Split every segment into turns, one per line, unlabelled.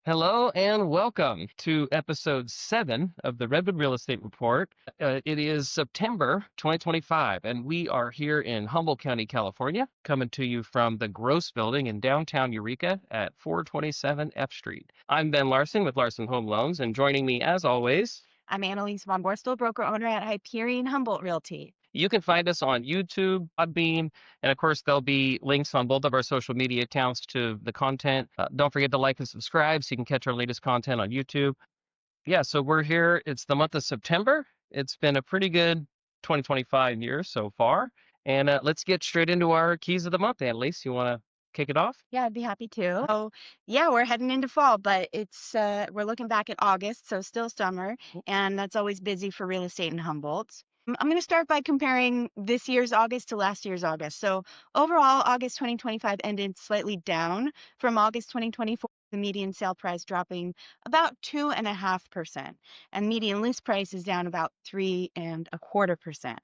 Hello and welcome to episode 7 of the Redwood Real Estate Report. It is September 2025, and we are here in Humboldt County, California, coming to you from the Gross Building in downtown Eureka at 427 F Street. I'm Ben Larson with Larson Home Loans, and joining me as always,
I'm Annalise von Borstel, broker owner at Hyperion Humboldt Realty.
you can find us on YouTube, Podbean, and of course, there'll be links on both of our social media accounts to the content. Don't forget to like and subscribe so you can catch our latest content on YouTube. Yeah, so we're here. It's the month of September. It's been a pretty good 2025 year so far. And let's get straight into our keys of the month. Annalise, you want to kick it off?
Yeah, I'd be happy to. So, yeah, we're heading into fall, but we're looking back at August, so still summer, and that's always busy for real estate in Humboldt. I'm going to start by comparing this year's August to last year's August. So overall, August 2025 ended slightly down from August 2024. The median sale price dropping about 2.5%, and median list price is down about 3.25%.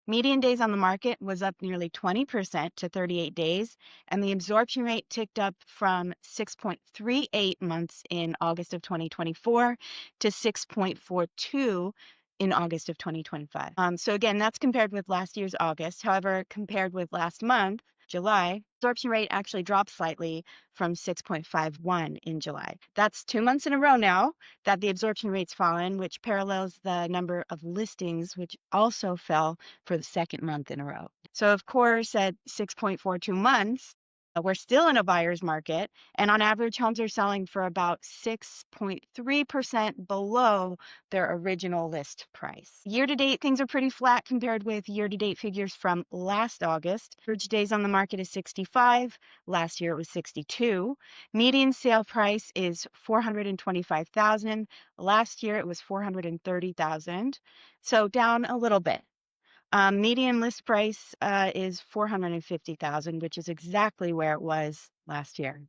Median days on the market was up nearly 20% to 38 days, and the absorption rate ticked up from 6.38 months in August of 2024 to 6.42 in August of 2025. So again, that's compared with last year's August. However, compared with last month, July, absorption rate actually dropped slightly from 6.51 in July. That's 2 months in a row now that the absorption rate's fallen, which parallels the number of listings, which also fell for the second month in a row. So of course, at 6.42 months, we're still in a buyer's market, and on average, homes are selling for about 6.3% below their original list price. Year to date, things are pretty flat compared with year to date figures from last August. Average days on the market is 65. Last year it was 62. Median sale price is $425,000. Last year it was $430,000. So down a little bit. Median list price is $450,000, which is exactly where it was last year.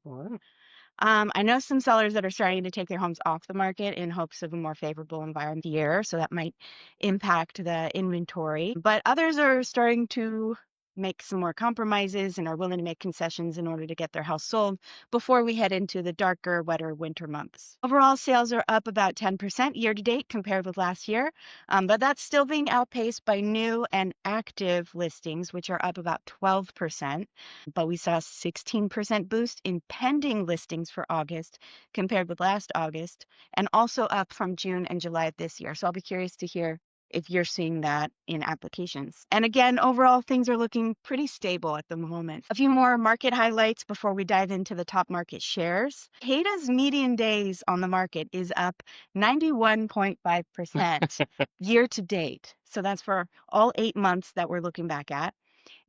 I know some sellers that are starting to take their homes off the market in hopes of a more favorable environment here, so that might impact the inventory. But others are starting to make some more compromises and are willing to make concessions in order to get their house sold before we head into the darker, wetter winter months. Overall, sales are up about 10% year to date compared with last year, but that's still being outpaced by new and active listings, which are up about 12%. But we saw a 16% boost in pending listings for August compared with last August, and also up from June and July of this year. So I'll be curious to hear if you're seeing that in applications. And again, overall, things are looking pretty stable at the moment. A few more market highlights before we dive into the top market shares. Arcata's median days on the market is up 91.5% year to date. So that's for all 8 months that we're looking back at.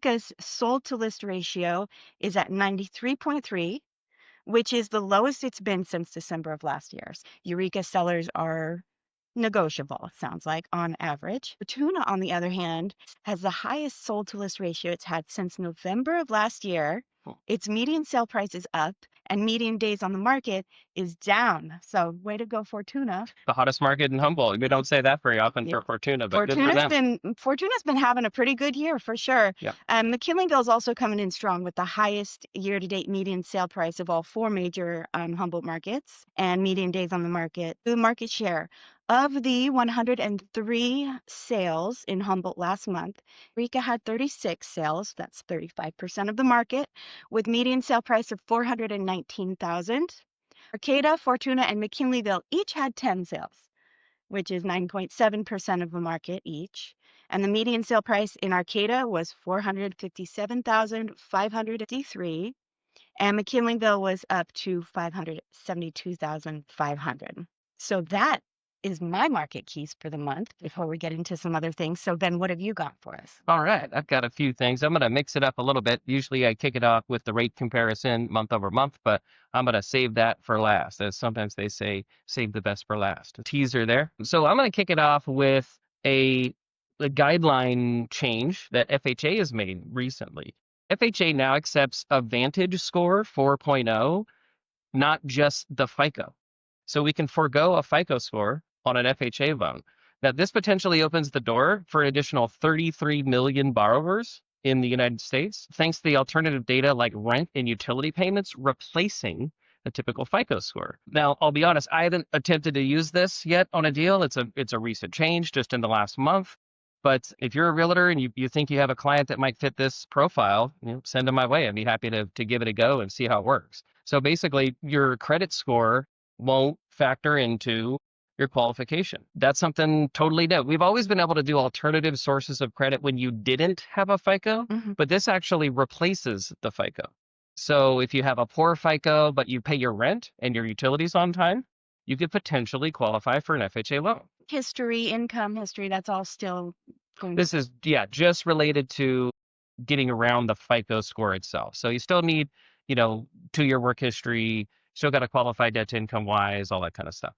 Because sold to list ratio is at 93.3, which is the lowest it's been since December of last year. Eureka sellers are negotiable, it sounds like, on average. Fortuna, on the other hand, has the highest sold to list ratio it's had since November of last year. Its median sale price is up and median days on the market is down. So way to go, Fortuna.
The hottest market in Humboldt. We don't say that very often for Fortuna, but good for them.
Fortuna's been having a pretty good year for sure.
Yeah.
McKinleyville's also coming in strong with the highest year-to-date median sale price of all 4 major Humboldt markets and median days on the market. The market share of the 103 sales in Humboldt last month, Eureka had 36 sales. That's 35% of the market, with median sale price of $419,000. Arcata, Fortuna, and McKinleyville each had 10 sales, which is 9.7% of the market each. And the median sale price in Arcata was $457,553, and McKinleyville was up to $572,500. So that is my market keys for the month before we get into some other things. So Ben, what have you got for us?
All right, I've got a few things. I'm going to mix it up a little bit. Usually I kick it off with the rate comparison month over month, but I'm going to save that for last. As sometimes they say, save the best for last. A teaser there. So I'm going to kick it off with a guideline change that FHA has made recently. FHA now accepts a Vantage Score 4.0, not just the FICO. So we can forego a FICO score on an FHA loan. Now, this potentially opens the door for an additional 33 million borrowers in the United States, thanks to the alternative data like rent and utility payments replacing a typical FICO score. Now, I'll be honest, I haven't attempted to use this yet on a deal. It's a recent change just in the last month. But if you're a realtor and you think you have a client that might fit this profile, send them my way. I'd be happy to give it a go and see how it works. So basically, your credit score won't factor into your qualification. That's something totally new. We've always been able to do alternative sources of credit when you didn't have a FICO, but this actually replaces the FICO. So if you have a poor FICO, but you pay your rent and your utilities on time, you could potentially qualify for an FHA loan.
History, income history, that's all still going.
This is, just related to getting around the FICO score itself. So you still need, 2-year work history, still got to qualify debt to income wise, all that kind of stuff.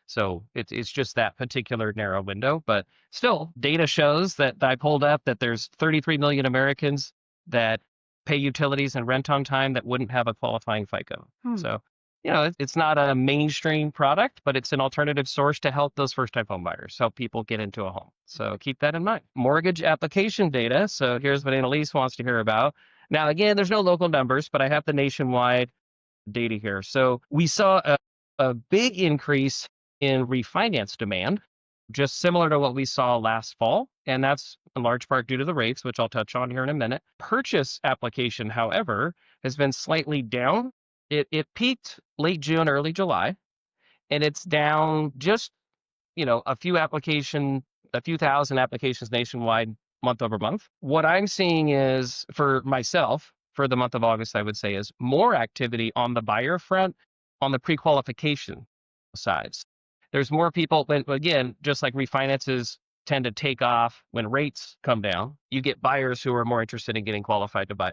So it's just that particular narrow window. But still, data shows that I pulled up that there's 33 million Americans that pay utilities and rent on time that wouldn't have a qualifying FICO. So, it's not a mainstream product, but it's an alternative source to help those first-time home buyers, help people get into a home. So keep that in mind. Mortgage application data. So here's what Annalise wants to hear about. Now, again, there's no local numbers, but I have the nationwide data here. So we saw a big increase in refinance demand, just similar to what we saw last fall. And that's in large part due to the rates, which I'll touch on here in a minute. Purchase application, however, has been slightly down. It peaked late June, early July, and it's down just, a few thousand applications nationwide month over month. What I'm seeing is, for myself, for the month of August, I would say, is more activity on the buyer front, on the pre-qualification sides. There's more people, but again, just like refinances tend to take off when rates come down, you get buyers who are more interested in getting qualified to buy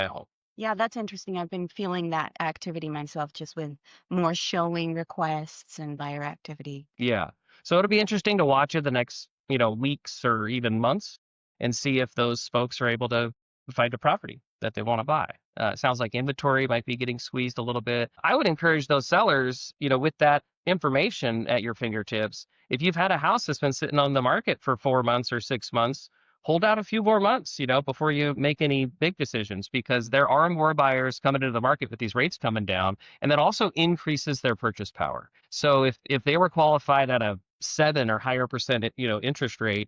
a home.
Yeah, that's interesting. I've been feeling that activity myself, just with more showing requests and buyer activity.
Yeah. So it'll be interesting to watch it the next, weeks or even months and see if those folks are able to find a property that they want to buy. It sounds like inventory might be getting squeezed a little bit. I would encourage those sellers, with that information at your fingertips, if you've had a house that's been sitting on the market for 4 months or 6 months, hold out a few more months, before you make any big decisions, because there are more buyers coming into the market with these rates coming down, and that also increases their purchase power. So if they were qualified at a 7 or higher percent, interest rate,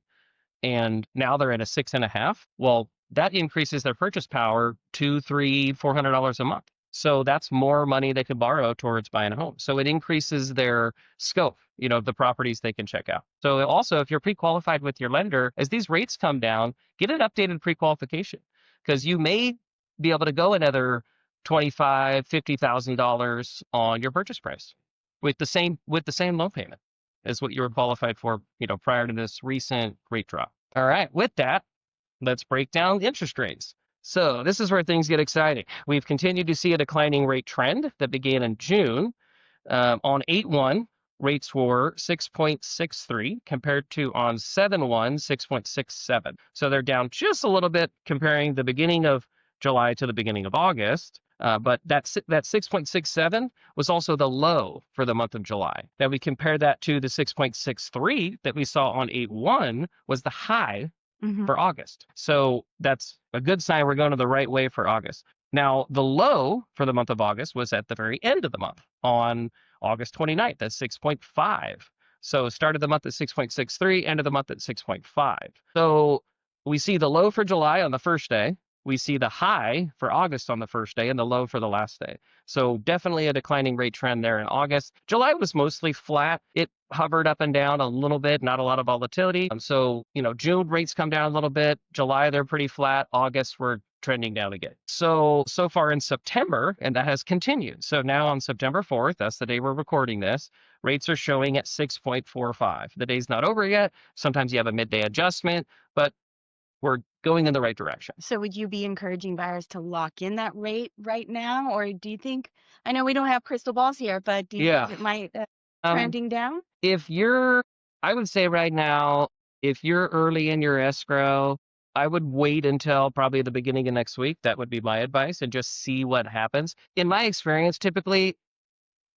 and now they're at a 6.5, well, that increases their purchase power $200, $300, $400 a month. So that's more money they could borrow towards buying a home. So it increases their scope, the properties they can check out. So also, if you're pre-qualified with your lender, as these rates come down, get an updated pre-qualification, because you may be able to go another $25,000, $50,000 on your purchase price with the same loan payment as what you were qualified for, prior to this recent rate drop. All right, with that, let's break down the interest rates. So this is where things get exciting. We've continued to see a declining rate trend that began in June. On 8/1, rates were 6.63 compared to on 7/1, 6.67. So they're down just a little bit comparing the beginning of July to the beginning of August. But that 6.67 was also the low for the month of July. Now we compare that to the 6.63 that we saw on 8/1 was the high for August. So that's a good sign we're going to the right way for August. Now, the low for the month of August was at the very end of the month on August 29th at 6.5. So started the month at 6.63, end of the month at 6.5. So we see the low for July on the first day. We see the high for August on the first day and the low for the last day. So definitely a declining rate trend there in August. July was mostly flat. It hovered up and down a little bit, not a lot of volatility. So, June rates come down a little bit. July, they're pretty flat. August, we're trending down again. So far in September, and that has continued. So now on September 4th, that's the day we're recording this, rates are showing at 6.45. The day's not over yet. Sometimes you have a midday adjustment, but we're going in the right direction.
So would you be encouraging buyers to lock in that rate right now? Or do you think, I know we don't have crystal balls here, but do you think it might trending down?
I would say right now, if you're early in your escrow, I would wait until probably the beginning of next week. That would be my advice, and just see what happens. In my experience, typically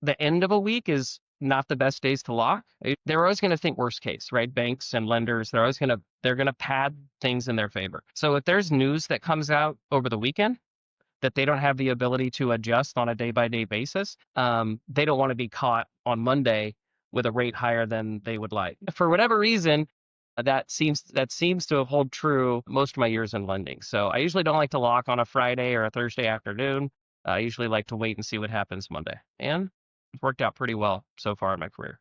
the end of a week is not the best days to lock. They're always going to think worst case, right? Banks and lenders, they're going to pad things in their favor. So if there's news that comes out over the weekend that they don't have the ability to adjust on a day-by-day basis. They don't want to be caught on Monday with a rate higher than they would like. For whatever reason, that seems to hold true most of my years in lending. So I usually don't like to lock on a Friday or a Thursday afternoon. I usually like to wait and see what happens Monday. And it's worked out pretty well so far in my career.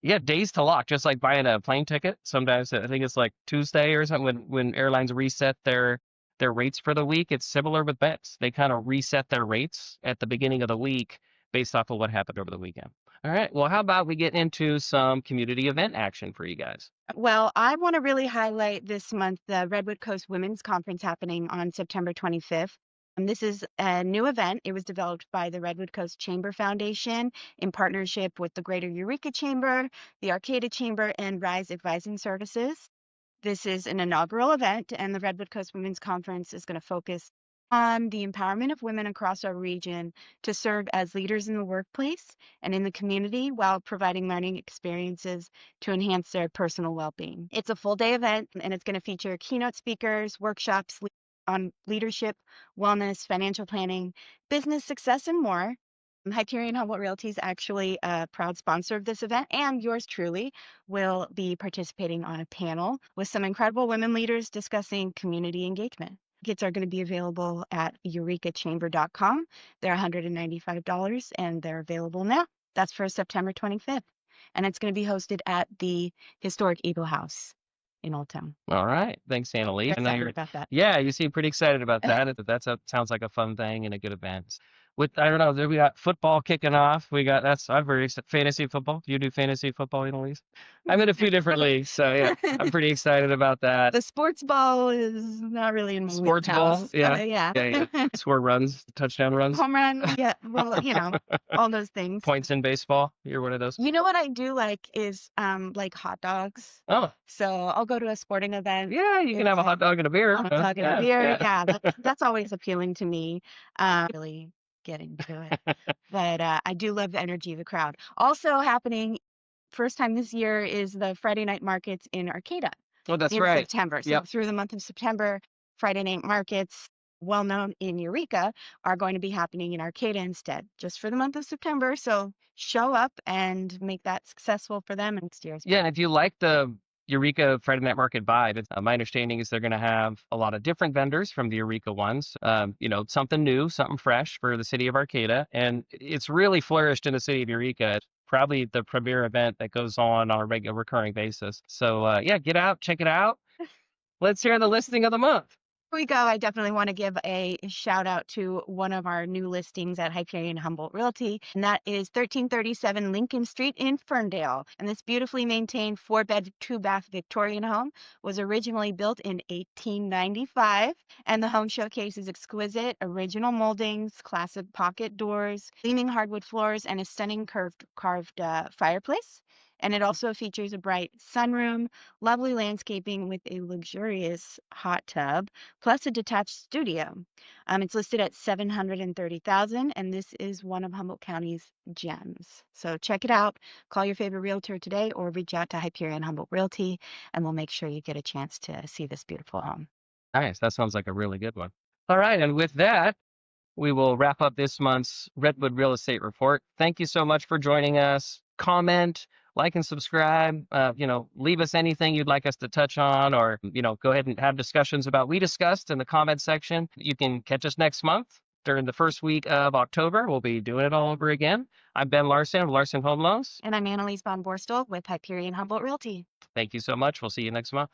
Yeah, days to lock, just like buying a plane ticket. Sometimes I think it's like Tuesday or something when airlines reset their rates for the week. It's similar with banks. They kind of reset their rates at the beginning of the week based off of what happened over the weekend. All right. Well, how about we get into some community event action for you guys?
Well, I want to really highlight this month the Redwood Coast Women's Conference happening on September 25th. This is a new event. It was developed by the Redwood Coast Chamber Foundation in partnership with the Greater Eureka Chamber, the Arcata Chamber, and Rise Advising Services. This is an inaugural event, and the Redwood Coast Women's Conference is going to focus on the empowerment of women across our region to serve as leaders in the workplace and in the community while providing learning experiences to enhance their personal well-being. It's a full-day event, and it's going to feature keynote speakers, workshops on leadership, wellness, financial planning, business success, and more. Hyperion Humboldt Realty is actually a proud sponsor of this event, and yours truly will be participating on a panel with some incredible women leaders discussing community engagement. Tickets are going to be available at eurekachamber.com. They're $195 and they're available now. That's for September 25th. And it's going to be hosted at the historic Eagle House in Old Town.
All right. Thanks, Annalise.
Very excited about that.
Yeah, you seem pretty excited about that. Sounds like a fun thing and a good event. I don't know, we got football kicking off. I'm very fantasy football. Do you do fantasy football, Annalise? I'm in a few different leagues, so yeah, I'm pretty excited about that.
The sports ball is not really in my
Sports ball,
wheelhouse.
yeah.
Yeah.
Score runs, touchdown runs,
Home run, yeah. Well, all those things.
points in baseball. You're one of those.
You know what I do like is like hot dogs.
Oh,
So I'll go to a sporting event.
yeah, you can have a hot dog and a beer.
A hot dog and a beer. Yeah, that's always appealing to me. Really get into it. But I do love the energy of the crowd. Also happening, first time this year, is the Friday night markets in Arcata
Oh, that's
in
right.
September. So
Yep.
through the month of September, Friday night markets, well known in Eureka, are going to be happening in Arcata instead, just for the month of September. So show up and make that successful for them next year.
Yeah, and if you like the Eureka Friday Night Market vibe, my understanding is they're going to have a lot of different vendors from the Eureka ones. Something new, something fresh for the city of Arcata, and it's really flourished in the city of Eureka. It's probably the premier event that goes on a regular, recurring basis. So yeah, get out, check it out. Let's hear the listing of the month.
Before we go, I definitely want to give a shout out to one of our new listings at Hyperion Humboldt Realty, and that is 1337 Lincoln Street in Ferndale. And this beautifully maintained 4-bed, 2-bath Victorian home was originally built in 1895, and the home showcases exquisite original moldings, classic pocket doors, gleaming hardwood floors, and a stunning carved fireplace. And it also features a bright sunroom, lovely landscaping with a luxurious hot tub, plus a detached studio. It's listed at $730,000, and this is one of Humboldt County's gems. So check it out. Call your favorite realtor today, or reach out to Hyperion Humboldt Realty, and we'll make sure you get a chance to see this beautiful home.
Nice. That sounds like a really good one. All right, and with that, we will wrap up this month's Redwood Real Estate Report. Thank you so much for joining us. Comment, like, and subscribe. Leave us anything you'd like us to touch on, or, go ahead and have discussions about we discussed in the comment section. You can catch us next month during the first week of October. We'll be doing it all over again. I'm Ben Larson of Larson Home Loans.
And I'm Annalise von Borstel with Hyperion Humboldt Realty.
Thank you so much. We'll see you next month.